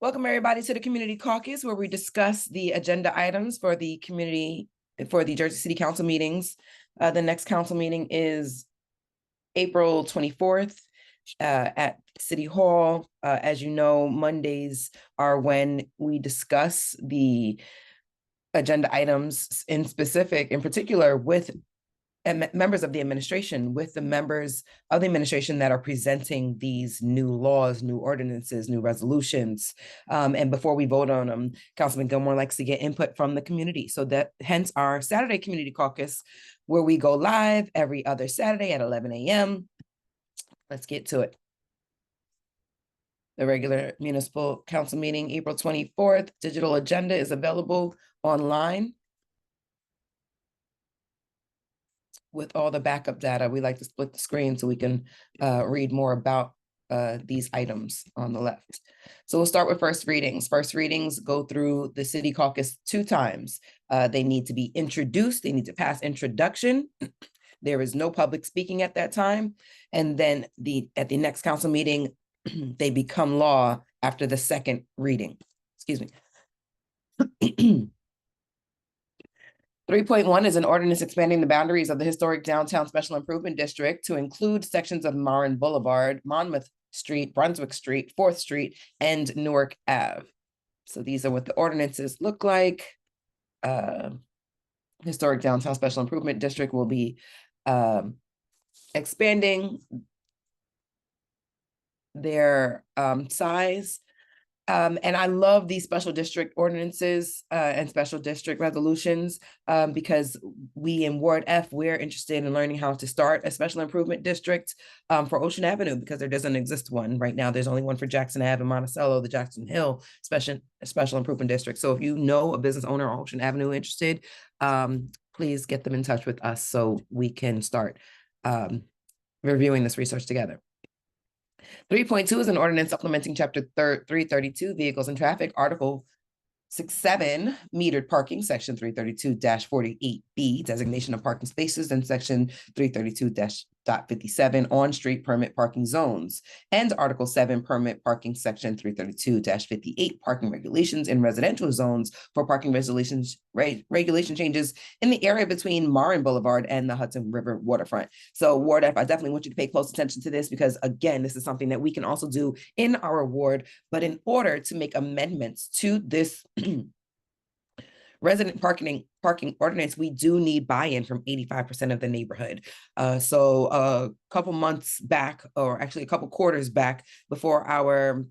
Welcome everybody to the Community Caucus, where we discuss the agenda items for the community, for the Jersey City Council meetings. The next council meeting is April 24th at City Hall. As you know, Mondays are when we discuss the agenda items in particular with members of the administration, with the members of the administration that are presenting these new laws, new ordinances, new resolutions. And before we vote on them, Councilman Gilmore likes to get input from the community. So that hence our Saturday Community Caucus, where we go live every other Saturday at 11 a.m. Let's get to it. The regular municipal council meeting, April 24th. Digital agenda is available online with all the backup data. We like to split the screen so we can read more about these items on the left. So we'll start with first readings. First readings go through the City Caucus 2 times. They need to be introduced. They need to pass introduction. There is no public speaking at that time. And then at the next council meeting, they become law after the second reading. Excuse me. 3.1 is an ordinance expanding the boundaries of the historic downtown special improvement district to include sections of Marin Boulevard, Monmouth Street, Brunswick Street, 4th Street, and Newark Ave. So these are what the ordinances look like. Historic downtown special improvement district will be expanding their size. And I love these special district ordinances and special district resolutions because we in Ward F, we're interested in learning how to start a special improvement district for Ocean Avenue, because there doesn't exist one right now. There's only one for Jackson Ave and Monticello, the Jackson Hill special improvement district. So if you know a business owner on Ocean Avenue interested, please get them in touch with us so we can start reviewing this research together. 3.2 is an ordinance supplementing chapter 332, vehicles and traffic, article 6.7, metered parking, section 332-48B, designation of parking spaces, and section 332-57, on-street permit parking zones, and article 7, permit parking, section 332-58, parking regulations in residential zones for parking regulation changes in the area between Marin Boulevard and the Hudson River waterfront. So Ward F, I definitely want you to pay close attention to this, because again, this is something that we can also do in our ward, but in order to make amendments to this resident parking ordinance, we do need buy-in from 85% of the neighborhood. So a couple months back, or actually a couple quarters back, before our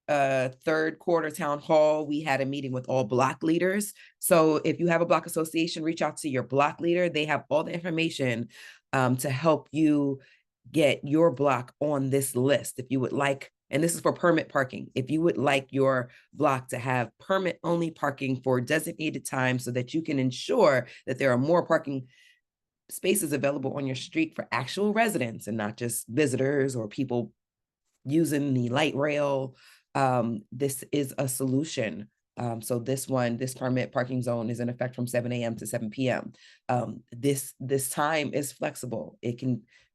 third quarter town hall, we had a meeting with all block leaders. So if you have a block association, reach out to your block leader. They have all the information to help you get your block on this list. If you would like, and this is for permit parking, if you would like your block to have permit only parking for designated time so that you can ensure that there are more parking spaces available on your street for actual residents and not just visitors or people using the light rail, this is a solution. So this permit parking zone is in effect from 7 a.m. to 7 p.m. This time is flexible.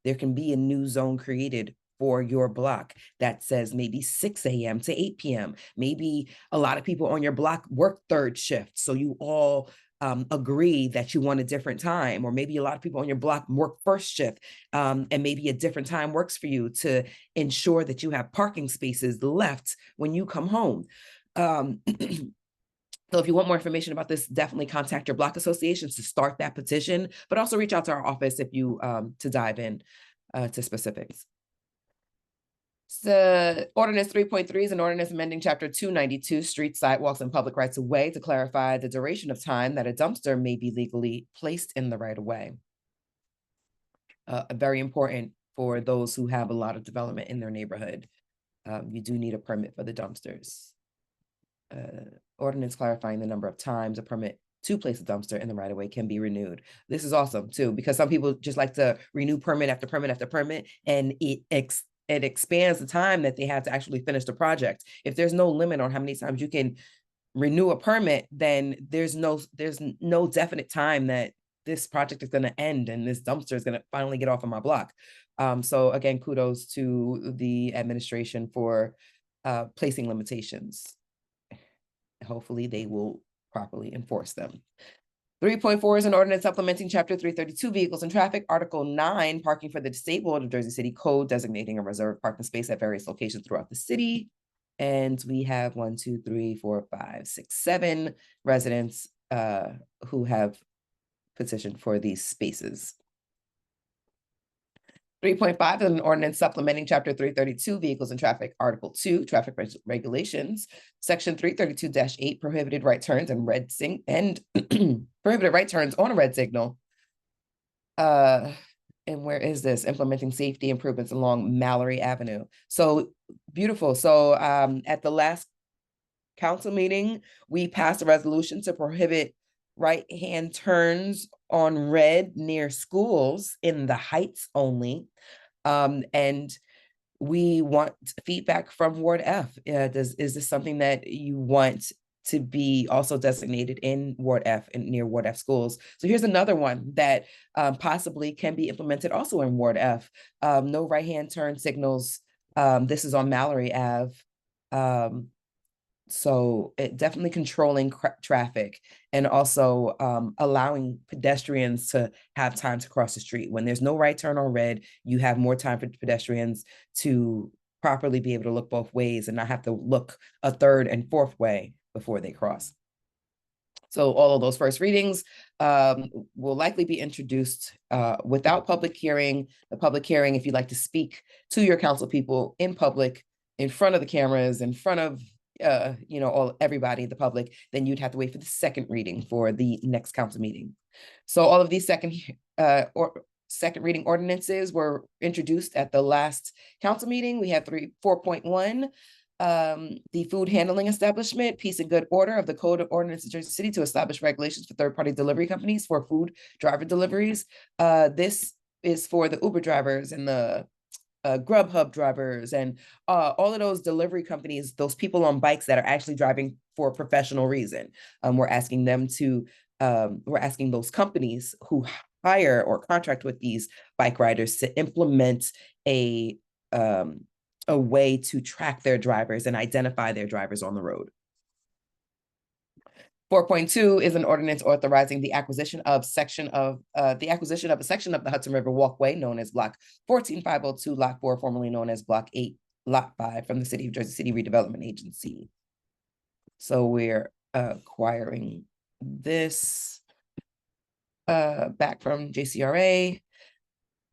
There can be a new zone created for your block that says maybe 6 a.m. to 8 p.m. Maybe a lot of people on your block work third shift, so you all agree that you want a different time, or maybe a lot of people on your block work first shift, and maybe a different time works for you to ensure that you have parking spaces left when you come home. So if you want more information about this, definitely contact your block associations to start that petition, but also reach out to our office if you to dive in to specifics. So ordinance 3.3 is an ordinance amending chapter 292, street sidewalks and public rights of way, to clarify the duration of time that a dumpster may be legally placed in the right of way. Very important for those who have a lot of development in their neighborhood. You do need a permit for the dumpsters. Ordinance clarifying the number of times a permit to place a dumpster in the right of way can be renewed. This is awesome too, because some people just like to renew permit after permit after permit, and it expands the time that they have to actually finish the project. If there's no limit on how many times you can renew a permit, then there's no definite time that this project is going to end and this dumpster is going to finally get off of my block. So again, kudos to the administration for placing limitations hopefully they will properly enforce them. 3.4 is an ordinance supplementing Chapter 332 Vehicles and Traffic, Article 9, Parking for the Disabled of Jersey City Code, designating a reserved parking space at various locations throughout the city. And we have 1, 2, 3, 4, 5, 6, 7 residents who have petitioned for these spaces. 3.5 is an ordinance supplementing Chapter 332 Vehicles and Traffic, Article 2, Traffic Regulations, Section 332-8, prohibited right turns and prohibited right turns on a red signal. And where is this? Implementing safety improvements along Mallory Avenue. So beautiful. So at the last council meeting, we passed a resolution to prohibit right-hand turns on red near schools in the Heights only. And we want feedback from Ward F. Is this something that you want to be also designated in Ward F and near Ward F schools? So here's another one that possibly can be implemented also in Ward F. No right-hand turn signals. This is on Mallory Ave. So it definitely controlling traffic and also allowing pedestrians to have time to cross the street. When there's no right turn on red, you have more time for pedestrians to properly be able to look both ways and not have to look a third and fourth way before they cross. So all of those first readings will likely be introduced without public hearing. The public hearing, if you'd like to speak to your council people in public, in front of the cameras, in front of everybody, the public, then you'd have to wait for the second reading for the next council meeting. So all of these second reading ordinances were introduced at the last council meeting. We have 4.1, the food handling establishment, peace and good order of the Code of Ordinance of Jersey City to establish regulations for third-party delivery companies for food driver deliveries. This is for the Uber drivers and the Grubhub drivers and all of those delivery companies, those people on bikes that are actually driving for a professional reason. We're asking those companies who hire or contract with these bike riders to implement a way to track their drivers and identify their drivers on the road. 4.2 is an ordinance authorizing the acquisition of a section of the Hudson River Walkway known as Block 14502, Lot 4, formerly known as Block 8, Lot 5, from the City of Jersey City Redevelopment Agency. So we're acquiring this back from JCRA.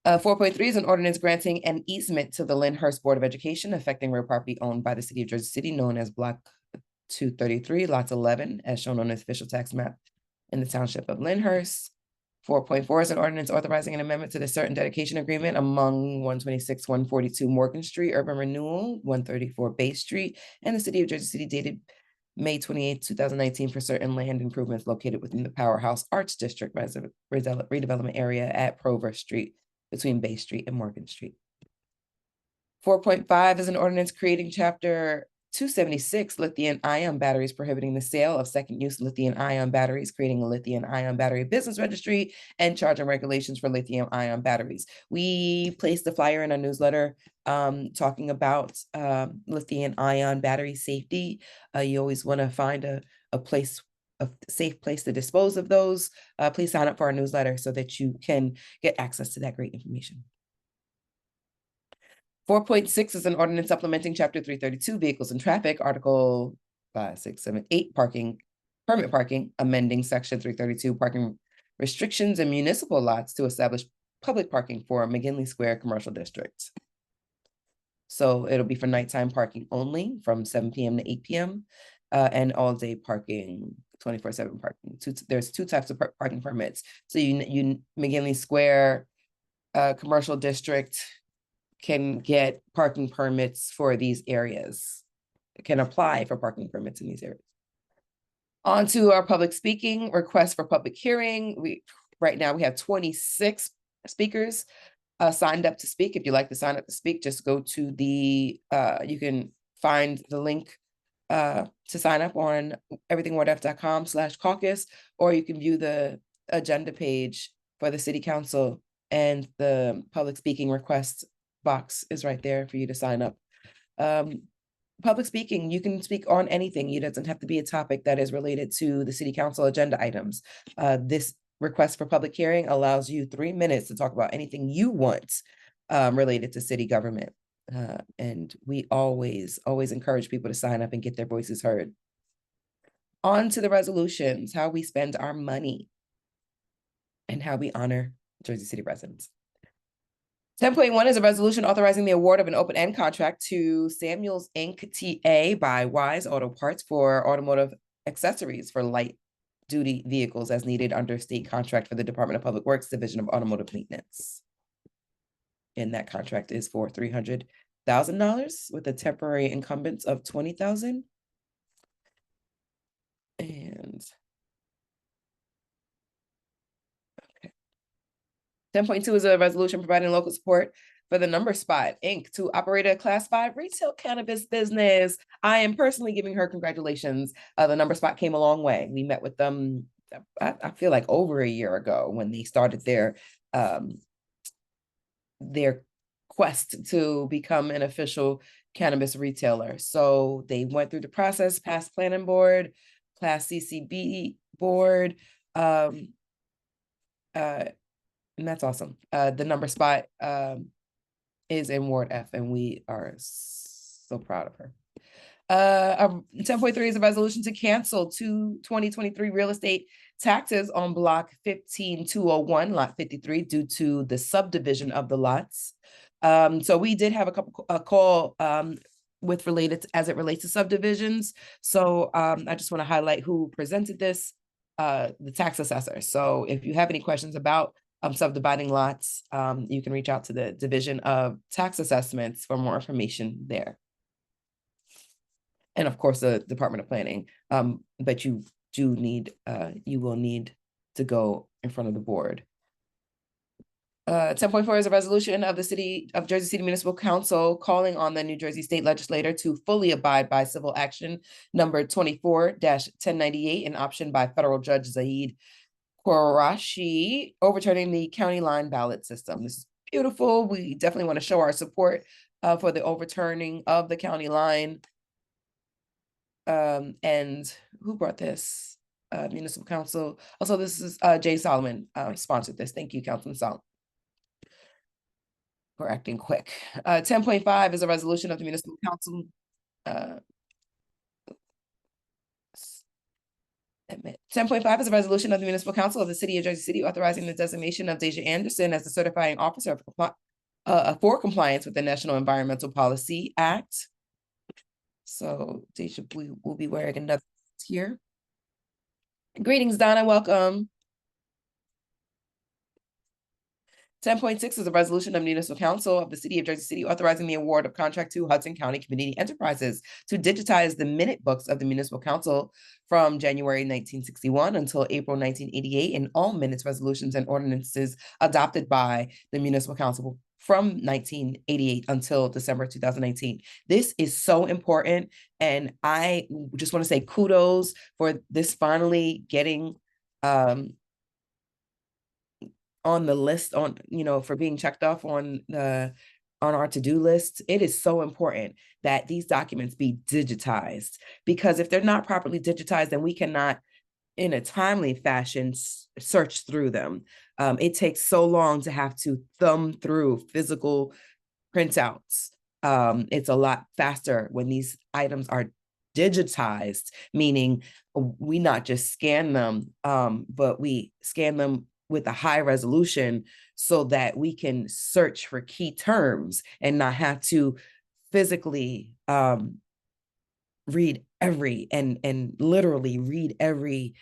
4.3 is an ordinance granting an easement to the Lyndhurst Board of Education affecting real property owned by the City of Jersey City known as Block 233, lots 11, as shown on the official tax map in the township of Lyndhurst. 4.4 is an ordinance authorizing an amendment to the certain dedication agreement among 126, 142 Morgan Street, Urban Renewal, 134 Bay Street, and the City of Jersey City dated May 28, 2019 for certain land improvements located within the Powerhouse Arts District redevelopment area at Prover Street between Bay Street and Morgan Street. 4.5 is an ordinance creating Chapter 276 lithium-ion batteries, prohibiting the sale of second-use lithium-ion batteries, creating a lithium-ion battery business registry, and charging regulations for lithium-ion batteries. We placed a flyer in our newsletter talking about lithium-ion battery safety. You always want to find a safe place to dispose of those. Please sign up for our newsletter so that you can get access to that great information. 4.6 is an ordinance supplementing Chapter 332 Vehicles and Traffic, Article 5, 6, 7, 8, permit parking, amending Section 332 parking restrictions in municipal lots to establish public parking for McGinley Square Commercial District. So it'll be for nighttime parking only from 7 p.m. to 8 p.m. And all day parking, 24/7 parking. There's two types of parking permits. So you McGinley Square Commercial District can get parking permits for these areas, can apply for parking permits in these areas. On to our public speaking, request for public hearing. Right now we have 26 speakers signed up to speak. If you'd like to sign up to speak, just go to the, you can find the link to sign up on everythingwardf.com/caucus, or you can view the agenda page for the city council, and the public speaking request box is right there for you to sign up. public speaking, you can speak on anything. It doesn't have to be a topic that is related to the city council agenda items. This request for public hearing allows you 3 minutes to talk about anything you want related to city government. And we always encourage people to sign up and get their voices heard. On to the resolutions, how we spend our money and how we honor Jersey City residents. 10.1 is a resolution authorizing the award of an open-end contract to Samuels Inc. TA by Wise Auto Parts for automotive accessories for light-duty vehicles as needed under state contract for the Department of Public Works Division of Automotive Maintenance. And that contract is for $300,000 with a temporary incumbents of $20,000. And 10.2 is a resolution providing local support for the Number Spot Inc. to operate a Class 5 retail cannabis business. I am personally giving her congratulations. The Number Spot came a long way. We met with them, I feel like over a year ago when they started their quest to become an official cannabis retailer. So they went through the process, passed planning board, passed CCB board, and that's awesome. The Number Spot is in Ward F, and we are so proud of her. 10.3 is a resolution to cancel 2023 real estate taxes on block 15201, lot 53, due to the subdivision of the lots. So we did have a call as it relates to subdivisions. So I just want to highlight who presented this, the tax assessor. So if you have any questions about subdividing lots, you can reach out to the Division of Tax Assessments for more information there. And of course, the Department of Planning, but you will need to go in front of the board. 10.4 is a resolution of the City of Jersey City Municipal Council calling on the New Jersey State Legislature to fully abide by civil action number 24-1098, an option by federal Judge Zaid Quarashi, overturning the county line ballot system. This is beautiful. We definitely want to show our support for the overturning of the county line. And who brought this? Municipal Council. Also, this is Jay Solomon sponsored this. Thank you, Councilman Solomon. We're acting quick. 10.5 is a resolution of the Municipal Council. 10.5 is a resolution of the Municipal Council of the City of Jersey City authorizing the designation of Deja Anderson as the certifying officer for compliance with the National Environmental Policy Act. So Deja will be wearing another here. Greetings, Donna. Welcome. 10.6 is a resolution of Municipal Council of the City of Jersey City authorizing the award of contract to Hudson County Community Enterprises to digitize the minute books of the Municipal Council from January 1961 until April 1988, and all minutes, resolutions, and ordinances adopted by the Municipal Council from 1988 until December 2019. This is so important, and I just want to say kudos for this finally getting on the list, for being checked off on our to-do list. It is so important that these documents be digitized, because if they're not properly digitized, then we cannot in a timely fashion search through them. It takes so long to have to thumb through physical printouts. It's a lot faster when these items are digitized, meaning we not just scan them, but we scan them with a high resolution so that we can search for key terms and not have to physically read literally read every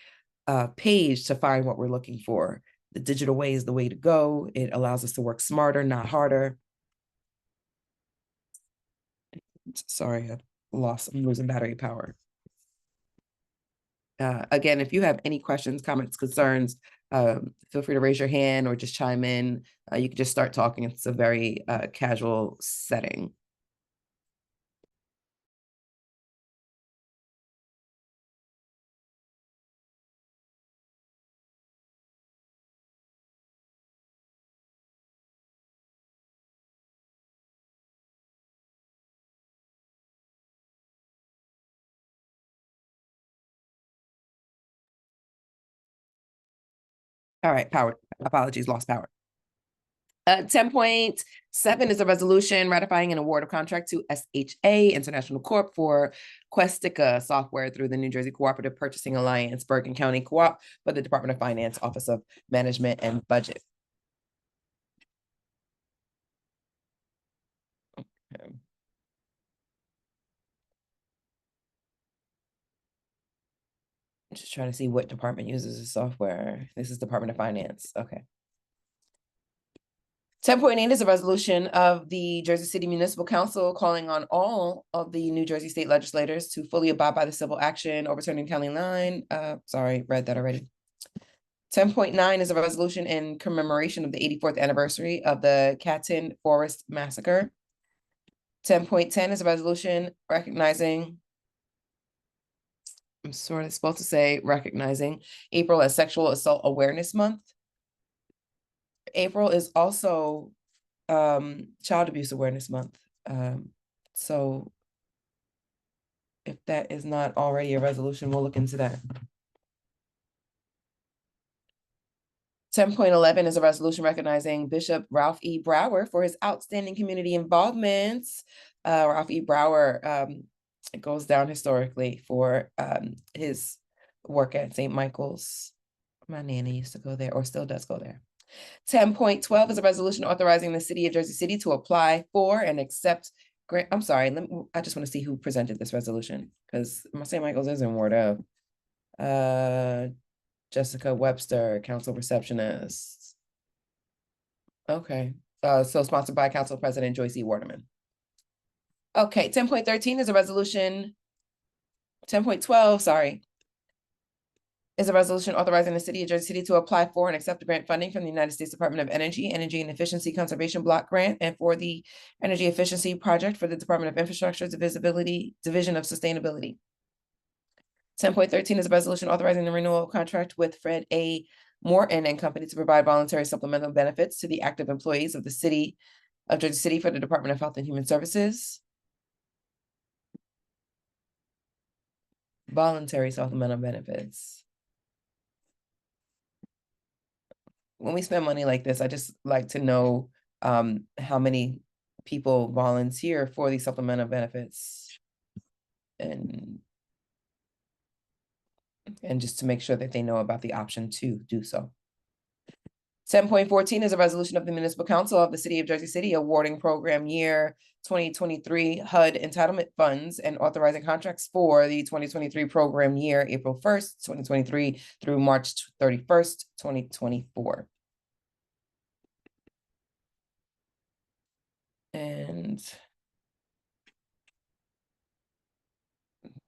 page to find what we're looking for. The digital way is the way to go. It allows us to work smarter, not harder. Sorry, I'm losing battery power. Again, if you have any questions, comments, concerns, feel free to raise your hand or just chime in. You can just start talking. It's a very casual setting. All right, power. Apologies, lost power. 10.7 is a resolution ratifying an award of contract to SHA International Corp for Questica software through the New Jersey Cooperative Purchasing Alliance, Bergen County Co-op, for the Department of Finance, Office of Management and Budget. Okay. I'm just trying to see what department uses this software. This is Department of Finance. Okay. 10.8 is a resolution of the Jersey City Municipal Council calling on all of the New Jersey state legislators to fully abide by the civil action overturning county line. Sorry, read that already. 10.9 is a resolution in commemoration of the 84th anniversary of the Catton Forest Massacre. 10.10 is a resolution recognizing, I'm sort of supposed to say recognizing April as Sexual Assault Awareness Month. April is also Child Abuse Awareness Month. So if that is not already a resolution, we'll look into that. 10.11 is a resolution recognizing Bishop Ralph E. Brower for his outstanding community involvements. Ralph E. Brower, it goes down historically for his work at St. Michael's. My nanny used to go there, or still does go there. 10.12 is a resolution authorizing the city of Jersey City to apply for and accept grant. I'm sorry, I just want to see who presented this resolution, because St. Michael's is in Ward of. Jessica Webster, council receptionist. Okay, so sponsored by Council President Joyce E. Waterman. Okay, 10.13 is a resolution. 10.12, sorry, is a resolution authorizing the city of Jersey City to apply for and accept grant funding from the United States Department of Energy, Energy and Efficiency Conservation Block Grant, and for the Energy Efficiency Project for the Department of Infrastructure Division of Sustainability. 10.13 is a resolution authorizing the renewal contract with Fred A. Morton and Company to provide voluntary supplemental benefits to the active employees of the city of Jersey City for the Department of Health and Human Services. Voluntary supplemental benefits. When we spend money like this, I just like to know how many people volunteer for these supplemental benefits, and just to make sure that they know about the option to do so. 10.14 is a resolution of the Municipal Council of the City of Jersey City awarding program year 2023 HUD entitlement funds and authorizing contracts for the 2023 program year, April 1st, 2023 through March 31st, 2024. And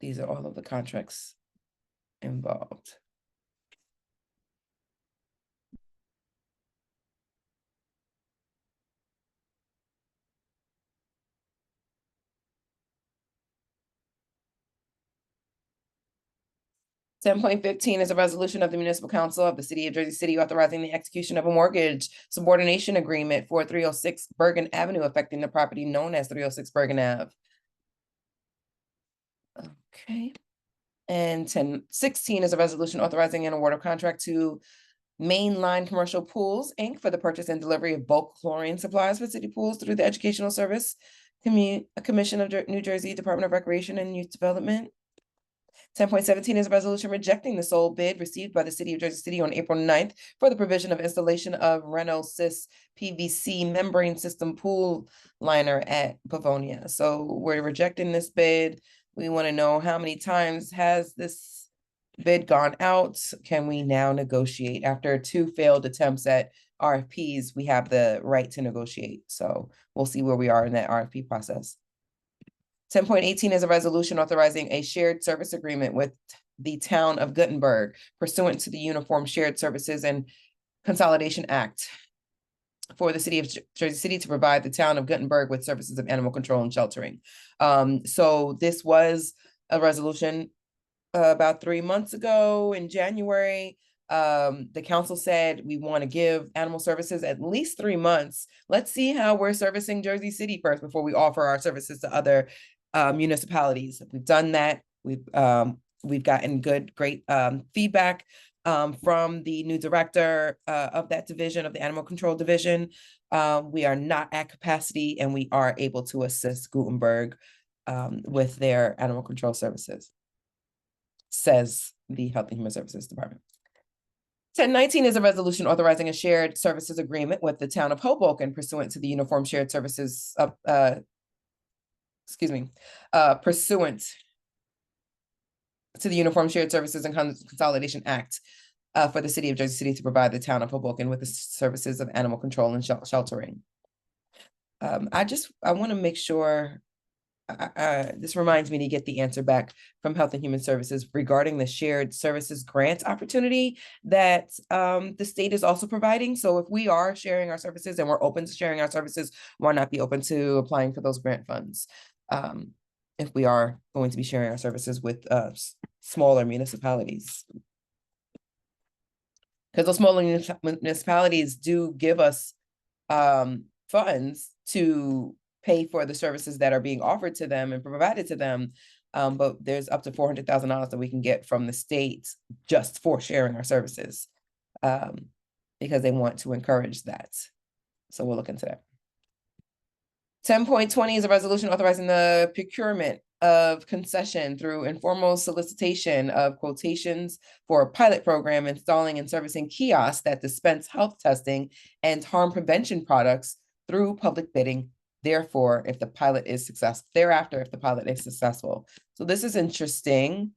these are all of the contracts involved. (10.15) is a resolution of the Municipal Council of the City of Jersey City authorizing the execution of a mortgage subordination agreement for 306 Bergen Avenue, affecting the property known as 306 Bergen Ave. Okay. And 10.16 is a resolution authorizing an award of contract to Mainline Commercial Pools, Inc. for the purchase and delivery of bulk chlorine supplies for city pools through the Educational Service Commission of New Jersey Department of Recreation and Youth Development. 10.17 is a resolution rejecting the sole bid received by the City of Jersey City on April 9th for the provision of installation of Renault Sys PVC membrane system pool liner at Pavonia. So we're rejecting this bid. We want to know how many times has this bid gone out? Can we now negotiate? After 2 failed attempts at RFPs, we have the right to negotiate. So we'll see where we are in that RFP process. 10.18 is a resolution authorizing a shared service agreement with the town of Gutenberg pursuant to the Uniform Shared Services and Consolidation Act for the City of Jersey City to provide the town of Gutenberg with services of animal control and sheltering. So this was a resolution about 3 months ago in January. The council said we want to give animal services at least 3 months. Let's see how we're servicing Jersey City first before we offer our services to other municipalities. We've done that. We've we've gotten great feedback from the new director of that division, of the animal control division. We are not at capacity, and we are able to assist Gutenberg with their animal control services, says the Health and Human Services Department. 1019 is a resolution authorizing a shared services agreement with the town of Hoboken pursuant to the Uniform Shared Services, pursuant to the Uniform Shared Services and Consolidation Act for the city of Jersey City to provide the town of Hoboken with the services of animal control and sheltering. I want to make sure, this reminds me to get the answer back from Health and Human Services regarding the shared services grant opportunity that the state is also providing. So if we are sharing our services and we're open to sharing our services, why not be open to applying for those grant funds? If we are going to be sharing our services with smaller municipalities. Because those smaller municipalities do give us funds to pay for the services that are being offered to them and provided to them. But there's up to $400,000 that we can get from the state just for sharing our services, because they want to encourage that. So we'll look into that. 10.20 is a resolution authorizing the procurement of concession through informal solicitation of quotations for a pilot program installing and servicing kiosks that dispense health testing and harm prevention products through public bidding. Thereafter, if the pilot is successful. So this is interesting.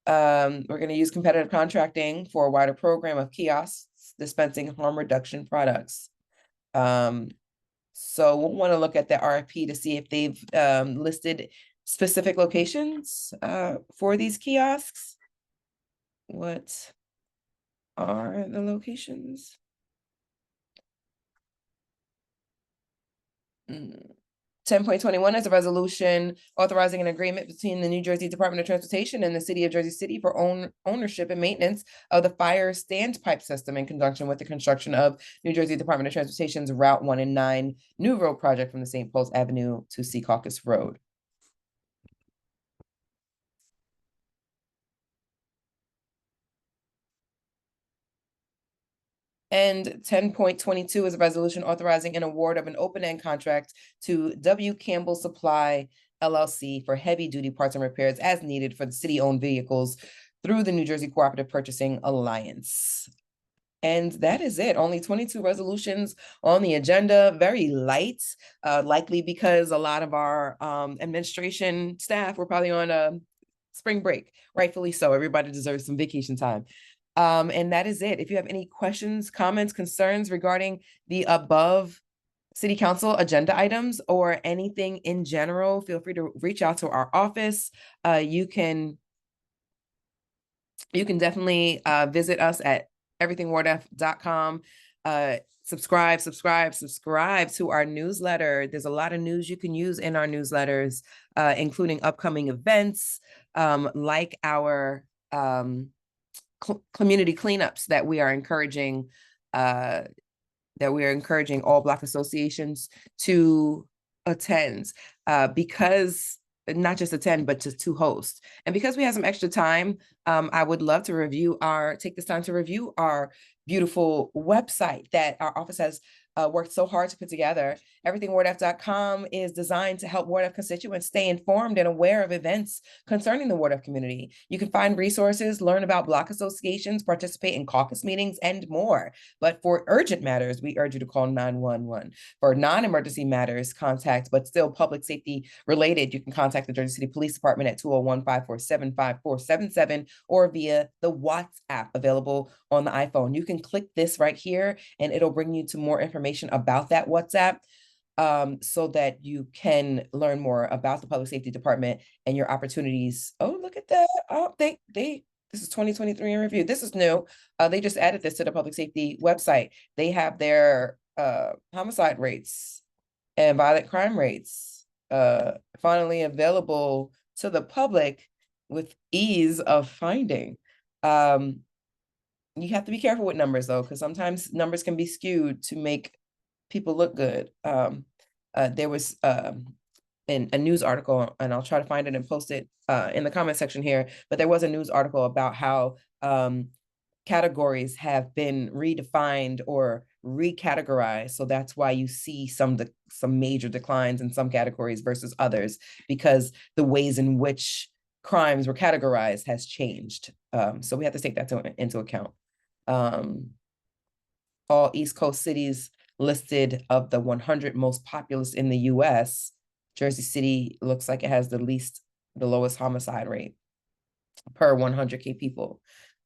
We're going to use competitive contracting for a wider program of kiosks dispensing harm reduction products. So we'll want to look at the RFP to see if they've listed specific locations for these kiosks. What are the locations? 10.21 is a resolution authorizing an agreement between the New Jersey Department of Transportation and the City of Jersey City for ownership and maintenance of the fire standpipe system in conjunction with the construction of New Jersey Department of Transportation's Route 1 and 9 new road project from the St. Paul's Avenue to Caucus Road. And 10.22 is a resolution authorizing an award of an open-end contract to W. Campbell Supply LLC for heavy-duty parts and repairs as needed for the city-owned vehicles through the New Jersey Cooperative Purchasing Alliance. And that is it. Only 22 resolutions on the agenda, very light, likely because a lot of our administration staff were probably on a spring break, rightfully so. Everybody deserves some vacation time. And that is it. If you have any questions, comments, concerns regarding the above city council agenda items or anything in general, feel free to reach out to our office. You can definitely visit us at everythingwardf.com. Subscribe to our newsletter. There's a lot of news you can use in our newsletters, including upcoming events, like our community cleanups that we are encouraging all Black associations to attend, because not just attend, but just to host. And because we have some extra time, I would love to take this time to review our beautiful website that our office has worked so hard to put together. Everythingwardf.com is designed to help Ward F constituents stay informed and aware of events concerning the Ward F community. You can find resources, learn about Block associations, participate in caucus meetings, and more. But for urgent matters, we urge you to call 911. For non-emergency matters, but still public safety related, you can contact the Jersey City Police Department at 201-547-5477 or via the WhatsApp available on the iPhone. You can click this right here and it'll bring you to more information about that WhatsApp, so that you can learn more about the Public Safety Department and your opportunities. Oh, look at that. Oh, this is 2023 in review. This is new. They just added this to the public safety website. They have their homicide rates and violent crime rates finally available to the public with ease of finding. You have to be careful with numbers though, because sometimes numbers can be skewed to make people look good. There was an a news article, and I'll try to find it and post it in the comment section here, but there was a news article about how categories have been redefined or recategorized. So that's why you see some major declines in some categories versus others, because the ways in which crimes were categorized has changed. So we have to take that into account. All East Coast cities listed of the 100 most populous in the US, Jersey City looks like it has the lowest homicide rate per 100K people.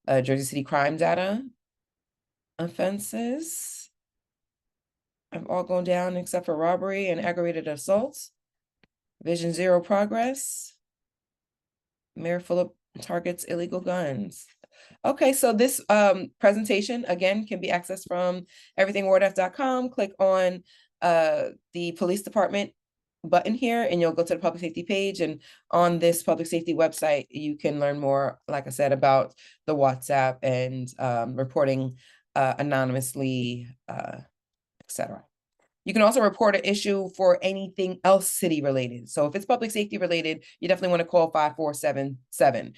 Jersey City crime data offenses have all gone down except for robbery and aggravated assault. Vision Zero progress. Mayor Phillip targets illegal guns. Okay, so this presentation, again, can be accessed from everythingwardf.com. Click on the police department button here, and you'll go to the public safety page. And on this public safety website, you can learn more, like I said, about the WhatsApp and reporting anonymously, etc. You can also report an issue for anything else city related. So if it's public safety related, you definitely want to call 5477.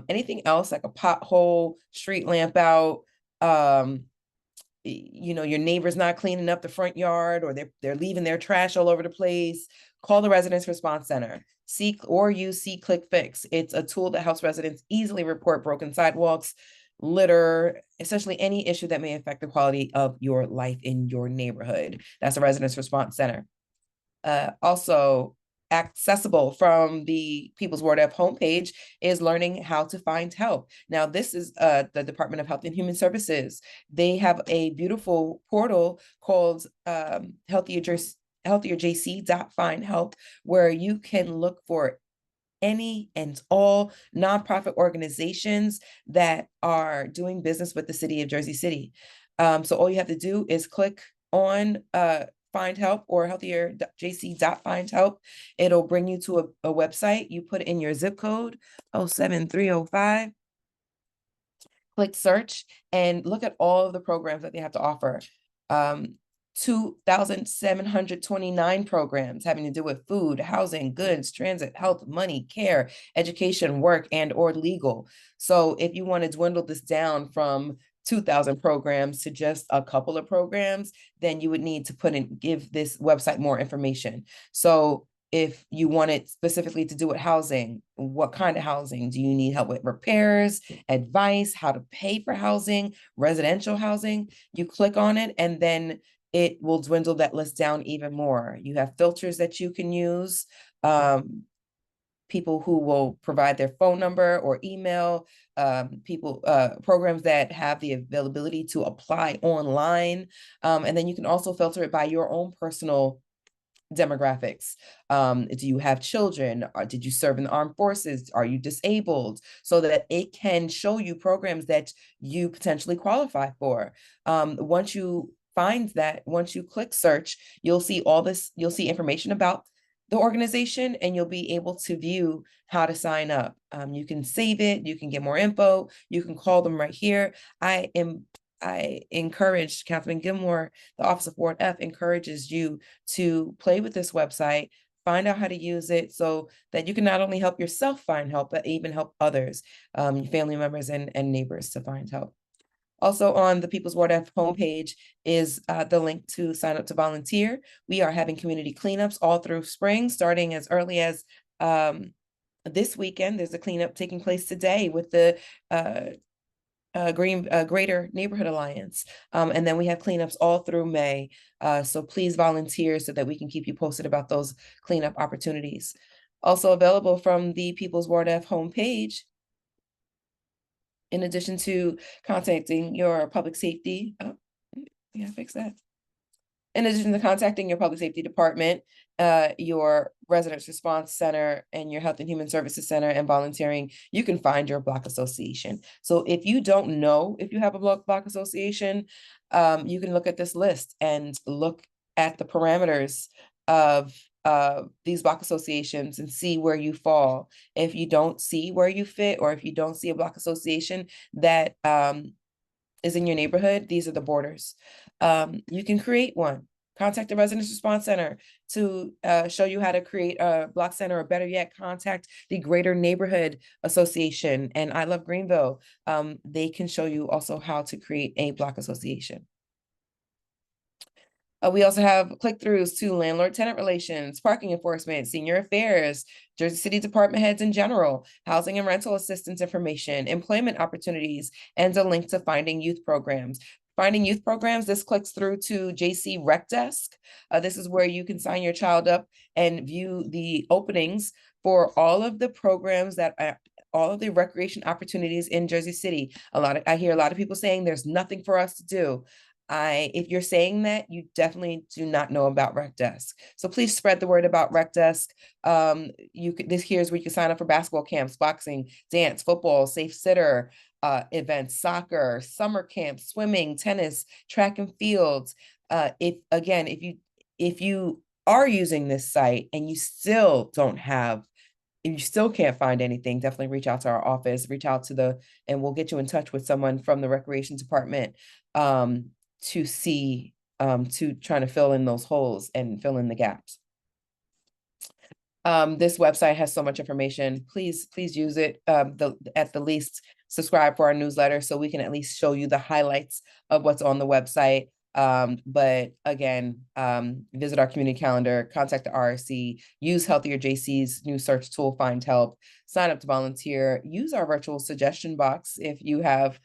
Anything else like a pothole, street lamp out, your neighbor's not cleaning up the front yard, or they're leaving their trash all over the place, call the Residence Response Center. Use Click Fix. It's a tool that helps residents easily report broken sidewalks, litter, essentially any issue that may affect the quality of your life in your neighborhood. That's the Residence Response Center. Also accessible from the People's Ward F homepage is learning how to find help. Now, this is the Department of Health and Human Services. They have a beautiful portal called healthierjc.findhelp, where you can look for any and all nonprofit organizations that are doing business with the city of Jersey City. So all you have to do is click on Find Help or healthierjc.findhelp. It'll bring you to a website. You put in your zip code 07305. Click search and look at all of the programs that they have to offer. 2,729 programs having to do with food, housing, goods, transit, health, money, care, education, work, and or legal. So if you want to dwindle this down from 2,000 programs to just a couple of programs, then you would need to give this website more information. So if you wanted specifically to do with housing, what kind of housing? Do you need help with repairs, advice, how to pay for housing, residential housing? You click on it, and then it will dwindle that list down even more. You have filters that you can use, people who will provide their phone number or email, programs that have the availability to apply online. And then you can also filter it by your own personal demographics. Do you have children? Did you serve in the armed forces? Are you disabled? So that it can show you programs that you potentially qualify for. Once you click search, you'll see you'll see information about the organization, and you'll be able to view how to sign up. You can save it, you can get more info, you can call them right here. I encourage Councilman Gilmore, the Office of Ward F encourages you to play with this website, find out how to use it so that you can not only help yourself find help, but even help others, your family members and neighbors to find help. Also on the People's Ward F homepage is the link to sign up to volunteer. We are having community cleanups all through spring, starting as early as this weekend. There's a cleanup taking place today with the Greater Neighborhood Alliance. And then we have cleanups all through May. So please volunteer so that we can keep you posted about those cleanup opportunities. Also available from the People's Ward F homepage, in addition to contacting your public safety, fix that. In addition to contacting your public safety department, your residence response center, and your health and human services center, and volunteering, you can find your block association. So if you don't know if you have a block association, you can look at this list and look at the parameters of these block associations and see where you fall. If you don't see where you fit, or if you don't see a block association that is in your neighborhood, these are the borders. You can create one. Contact the Residence Response Center to show you how to create a block center, or better yet, contact the Greater Neighborhood Association and I Love Greenville. They can show you also how to create a block association. We also have click-throughs to landlord-tenant relations, parking enforcement, senior affairs, Jersey City department heads in general, housing and rental assistance information, employment opportunities, and a link to finding youth programs. Finding youth programs, this clicks through to JC Rec Desk. This is where you can sign your child up and view the openings for all of the programs that all of the recreation opportunities in Jersey City. I hear a lot of people saying there's nothing for us to do. If you're saying that, you definitely do not know about Rec Desk. So please spread the word about Rec Desk. Here's where you can sign up for basketball camps, boxing, dance, football, safe sitter events, soccer, summer camps, swimming, tennis, track and fields. If you are using this site and you still don't have, if you still can't find anything, definitely reach out to our office, and we'll get you in touch with someone from the recreation department to try to fill in those holes and fill in the gaps. This website has so much information. Please use it. At the least, subscribe for our newsletter so we can at least show you the highlights of what's on the website. But again, visit our community calendar, contact the RRC, use Healthier JC's new search tool, Find Help, sign up to volunteer, use our virtual suggestion box if you have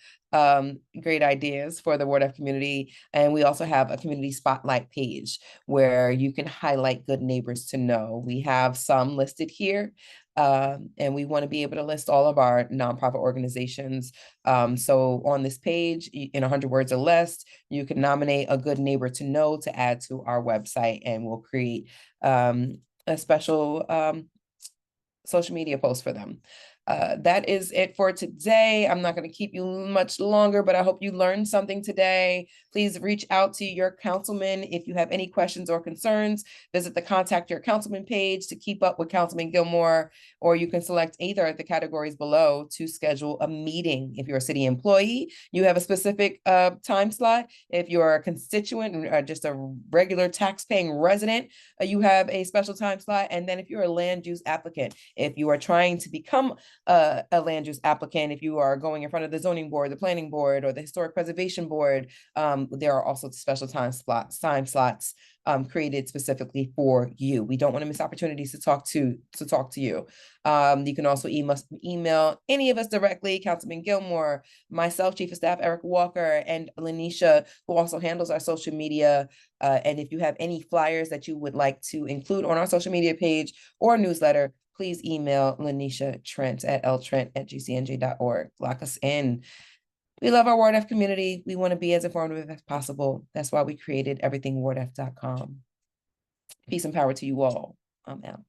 great ideas for the Ward F community. And we also have a community spotlight page where you can highlight good neighbors to know. We have some listed here. And we want to be able to list all of our nonprofit organizations. So on this page, in 100 words or less, you can nominate a good neighbor to know to add to our website, and we'll create a special social media post for them. That is it for today. I'm not going to keep you much longer, but I hope you learned something today. Please reach out to your councilman if you have any questions or concerns. Visit the Contact Your Councilman page to keep up with Councilman Gilmore, or you can select either of the categories below to schedule a meeting. If you're a city employee, you have a specific time slot. If you're a constituent or just a regular tax-paying resident, you have a special time slot. And then if you're a land use applicant, if you are trying to become a land use applicant, if you are going in front of the zoning board, the planning board, or the historic preservation board, there are also special time slots created specifically for you. We don't want to miss opportunities to talk to you. You can also email any of us directly, Councilman Gilmore, myself, Chief of Staff Eric Walker, and Lanisha, who also handles our social media. And if you have any flyers that you would like to include on our social media page or newsletter, please email Lanisha Trent at ltrent@gcnj.org. Lock us in. We love our Ward F community. We want to be as informative as possible. That's why we created everythingwardf.com. Peace and power to you all. I'm out.